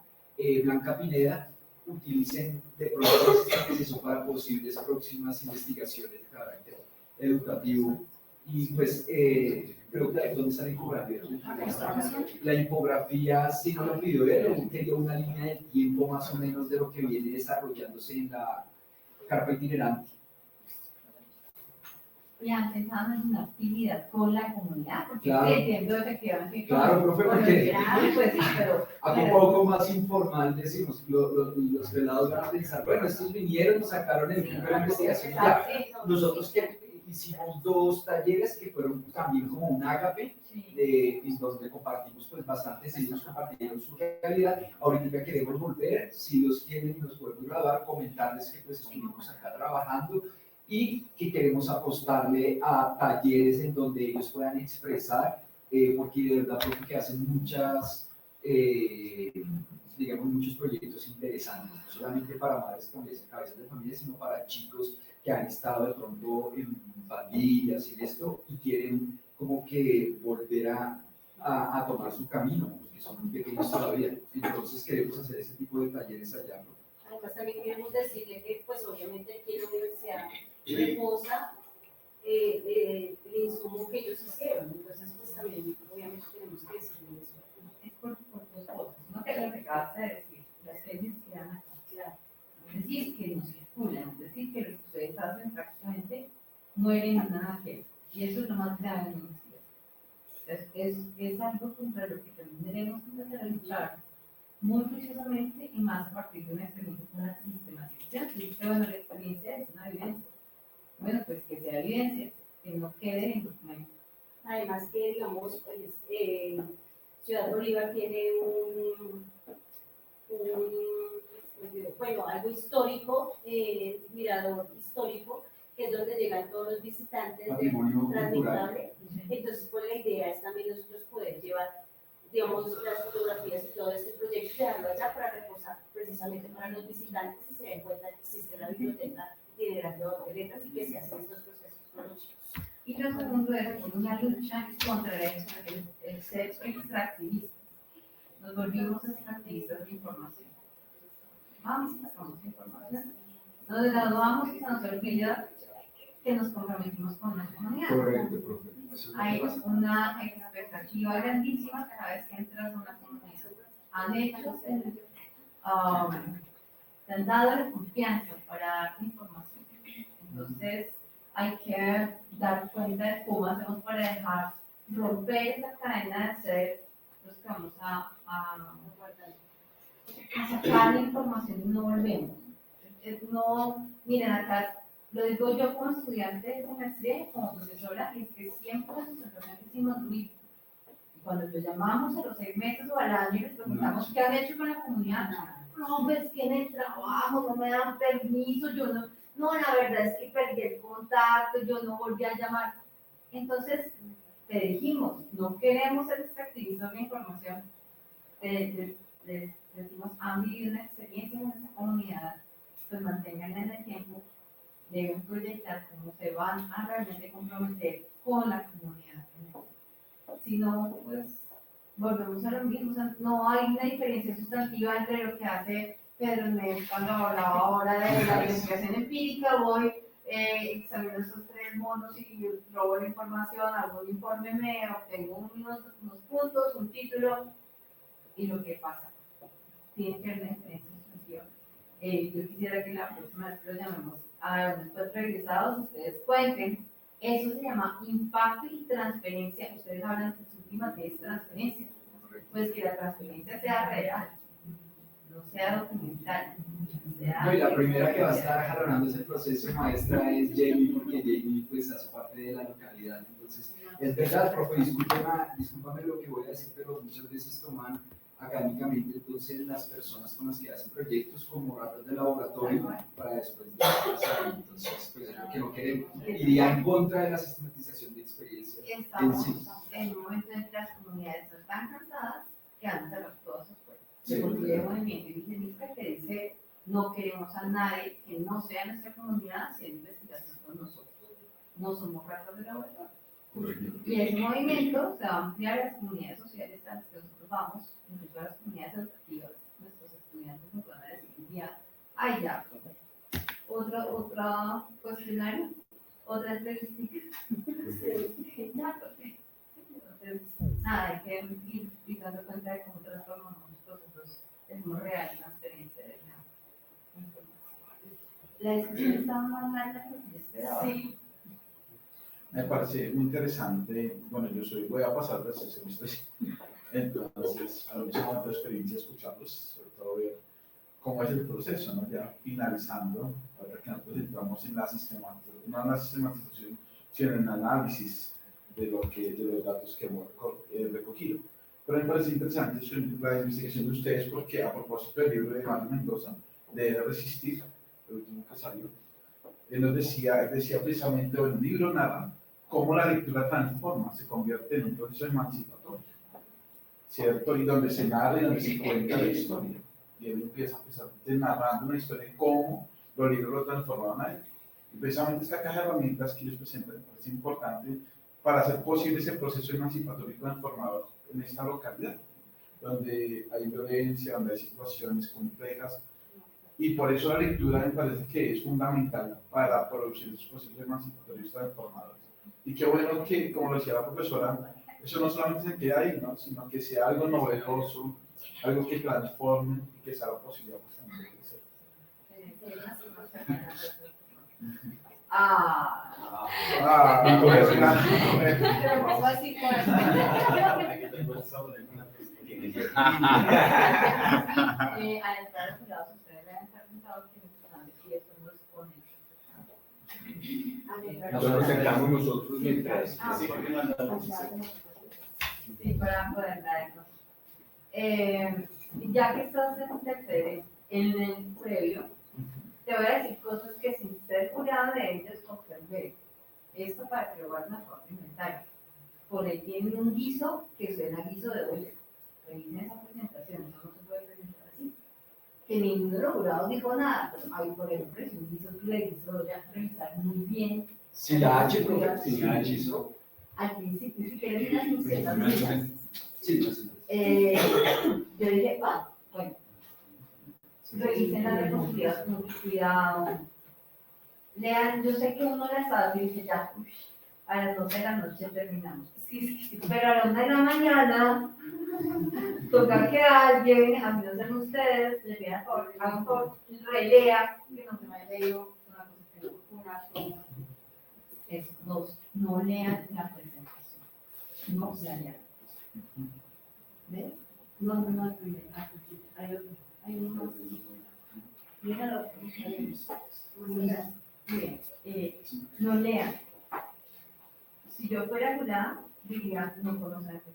Blanca Pineda, utilicen de pronto este proceso para posibles próximas investigaciones de carácter educativo. Y pues creo que ¿dónde está la infografía? La infografía sí no lo pidió él, quería una línea de tiempo más o menos de lo que viene desarrollándose en la carpa itinerante. Ya pensaban en una actividad con la comunidad, porque Claro. entiendo efectivamente que Claro, profe, porque pues sí, pero un poco más informal decimos, los pelados van a pensar, bueno, estos vinieron, nos sacaron el punto de la investigación, ya. Nosotros que hicimos 2 talleres que fueron también como un ágape, donde compartimos pues bastantes, ellos compartieron su realidad. Ahorita queremos volver, si Dios quiere y nos podemos grabar, comentarles que pues estuvimos acá trabajando y que queremos apostarle a talleres en donde ellos puedan expresar, porque de verdad creo que hacen muchas, digamos, muchos proyectos interesantes, no solamente para madres con cabezas de familia, sino para chicos que han estado de pronto en pandillas y esto, y quieren como que volver a tomar su camino, porque son muy pequeños todavía. Entonces queremos hacer ese tipo de talleres allá, ¿no? Además también queremos decirle que pues obviamente aquí en la universidad reposa el insumo que ellos hicieron, entonces pues también obviamente tenemos que decirle eso. es por 2 cosas. Uno que es lo que acabas de decir, las leyes quedan acá. Claro. Es decir, que no circulan, es decir, que lo que ustedes hacen prácticamente mueren en nada que. Y eso es lo más grave en la investigación. Es algo contra lo que también tenemos que empezar a luchar muy juiciosamente y más a partir de una experiencia con la sistematización. Y dice, bueno, la experiencia es una vivencia. Bueno, pues que sea evidencia, que no quede en documentos. Además que, digamos, pues, Ciudad Bolívar tiene bueno, algo histórico, mirador histórico, que es donde llegan todos los visitantes de Patrimonio Transmitable. Entonces, pues la idea es también nosotros poder llevar, digamos, las fotografías y todo este proyecto, llevarlo allá para reposar precisamente para los visitantes y se den cuenta que existe la biblioteca itinerante de letras y que se hacen estos procesos con los chicos. Y lo segundo es una lucha contra el ser extractivistas. Nos volvimos extractivistas de información. Vamos y sacamos información. Nos graduamos y se nos olvida que nos comprometimos con la comunidad. Correcto, profe. Hay una expectativa grandísima cada vez que entras a una comunidad. Han hecho, te han dado la confianza para dar información. Entonces, hay que dar cuenta de cómo hacemos para dejar romper esa cadena de ser los que vamos a sacar la información y no volvemos. No, miren, acá lo digo yo como estudiante de semestre, como profesora, es que siempre nosotros hicimos lo mismo. Y cuando los llamamos a los 6 meses o al año y les preguntamos qué han hecho con la comunidad, no, pues que en el trabajo no me dan permiso, yo no, la verdad es que perdí el contacto, yo no volví a llamar. Entonces, te dijimos, no queremos el extractivismo de información. Les decimos, han vivido una experiencia en esa comunidad, pues manténganla en el tiempo, deben proyectar cómo se van a realmente comprometer con la comunidad. Si no, pues volvemos a lo mismo, o sea, no hay una diferencia sustantiva entre lo que hace Pedro Nés cuando hablaba ahora de la investigación empírica, voy, examino esos 3 monos y robo la información, hago un informe, me obtengo unos puntos, un título, y lo que pasa. Tiene que haber una diferencia sustantiva. Yo quisiera que la próxima vez que lo llamemos a nuestros regresados, ustedes cuenten. Eso se llama impacto y transferencia. Ustedes hablan de su última que es transferencia. Pues que la transferencia sea real, no sea documental. No, y la primera que va a estar jalonando ese proceso, maestra, es Jamie, porque Jamie pues hace parte de la localidad. Entonces, es verdad, profe, discúlpame lo que voy a decir, pero muchas veces toman académicamente entonces las personas con las que hacen proyectos como ratas de laboratorio para después de pasar. Entonces, pues es lo que no queremos. Iría en contra de la sistematización de experiencias en Estamos sí. en un momento en que las comunidades están tan cansadas que van a cerrar todas sus puertas. Sí. Porque hay un movimiento indigenista que dice no queremos a nadie que no sea nuestra comunidad haciendo investigación con nosotros. No somos ratas de laboratorio. Y ese movimiento se va a ampliar a las comunidades sociales a las que nosotros vamos, incluso a las comunidades educativas. Nuestros estudiantes nos van a decir un día, ay ya, otro cuestionario, otra entrevista. Ya, porque entonces, nada, hay que ir dando cuenta de cómo transformamos los procesos. Es muy real una experiencia de la información. La discusión estaba más larga de lo que yo esperaba. Sí. Me parece muy interesante. Bueno, voy a pasar de ese semestre, entonces a mí me hace mucha experiencia escucharlos, sobre todo ver cómo es el proceso, ¿no? Ya finalizando, ahora que nosotros entramos en la sistematización, no en la sistematización, sino en el análisis de los datos que hemos recogido. Pero me parece interesante la investigación de ustedes porque a propósito del libro de Manuel Mendoza, de Resistir, el último que salió, él nos decía precisamente, el libro narra cómo la lectura transforma, se convierte en un proceso emancipatorio, ¿cierto? Y donde se narra y donde se cuenta la historia. Y él empieza narrando una historia de cómo los libros lo transformaron a él. Y precisamente esta caja de herramientas que ellos presentan es importante para hacer posible ese proceso emancipatorio y transformador en esta localidad, donde hay violencia, donde hay situaciones complejas. Y por eso la lectura me parece que es fundamental para producir esos procesos emancipatorios transformadores. Y qué bueno que, como lo decía la profesora, eso no solamente se quede ahí, ¿no? Sino que sea algo novedoso, algo que transforme y que sea la posibilidad pues, también de crecer. Pero pasó así con al entrar a los lados, ustedes deben estar sentados quienes están aquí, eso no se pone. Nosotros sentamos nosotros mientras. Sí, para poder dar eso. Ya que estás en tercer, en el previo, te voy a decir cosas que sin ser jurado de ellos observé. Esto para que lo guarden a forma inventario. Por ahí tienen un guiso que suena a guiso de olla. Revisen esa presentación, eso no se puede presentar así. Que ninguno de los jurados dijo nada, pero hay, por ejemplo, es un guiso que le guiso de olla, revisar muy bien. Si la H, profe, si la H hizo. Al principio, si quieres unas pincelas. Sí, yo dije, bueno, revisen la responsabilidad con mucho cuidado. Lean, yo sé que uno las hace y dice ya, a las 12 de la noche terminamos. Sí, pero a las 1 de la mañana toca que alguien, a mí no sean ustedes, les pidan por favor, relea, que no se me haya leído una cosa que no no lean la presentación, no se lean. ¿Ves? No, hay otro, hay uno más. Míralo, bien, no lean. Si yo fuera jurada, diría no conocerte.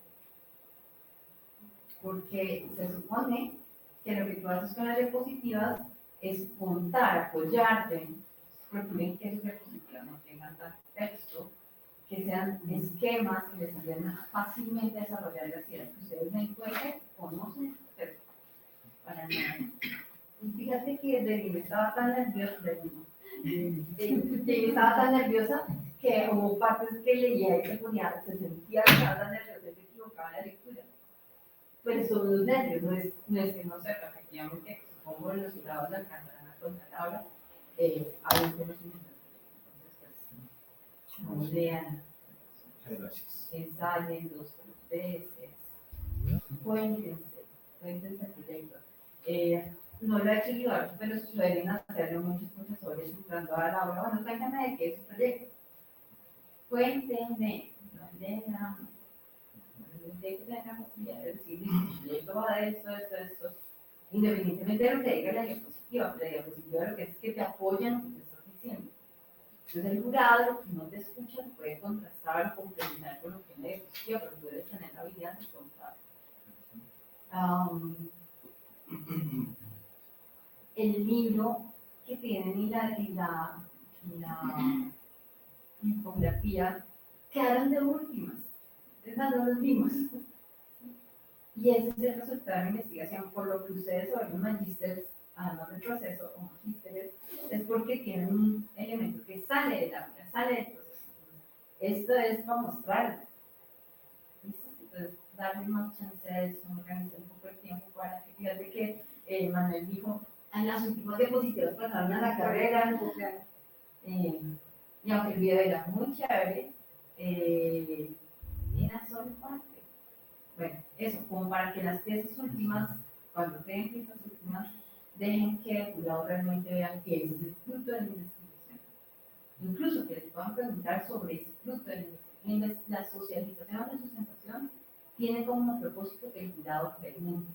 Porque se supone que lo que tú haces con las diapositivas es contar, apoyarte. Procuren que sus diapositivas no tengan tanto texto, que sean esquemas que les ayuden fácilmente a desarrollar las ideas que ustedes den cuenta, conocen, pero para nada. Fíjate que Debbie estaba tan nerviosa que hubo partes que leía y se sentía que estaba tan nerviosa que se equivocaba en la lectura. Pero son los nervios, no es que no sepa, efectivamente, como los jurados le alcanzarán a contar ahora, hay un conocimiento. Entonces, pues, no lean, ensayen 2 o 3 veces, cuéntense el proyecto. No lo he hecho yo, pero suelen hacerlo muchos profesores entrando a la aula. Bueno, cuéntame de qué es su proyecto. Cuéntenme, no lean. De que tenga la posibilidad de decir, el proyecto va de esto, independientemente de lo que diga la diapositiva, pero la diapositiva lo que es que te apoyan en lo que te estás diciendo. Entonces el jurado, lo que no te escucha, puede contrastar o complementar con lo que es la diapositiva, pero tú debes tener la habilidad de contar. el libro que tienen y la infografía quedaron de últimas. Es más, no los vimos. Y ese es el resultado de la investigación, por lo que ustedes se vuelven magísteres, además del proceso o magísteres, es porque tienen un elemento que sale de la vida, sale del proceso. Esto es para mostrarlo. ¿Listo? Entonces, darle más chance a eso, organizar un poco el tiempo para que, fíjate que Manuel dijo, en las últimas diapositivas pasaron a la carrera, y aunque el video era muy chévere, era solo parte. Bueno, eso, como para que las piezas últimas, cuando creen piezas últimas, dejen que el jurado realmente vean que ese es el fruto de la investigación. Incluso que les puedan preguntar sobre ese fruto de la investigación. La socialización de su sensación tiene como propósito que el jurado pregunte.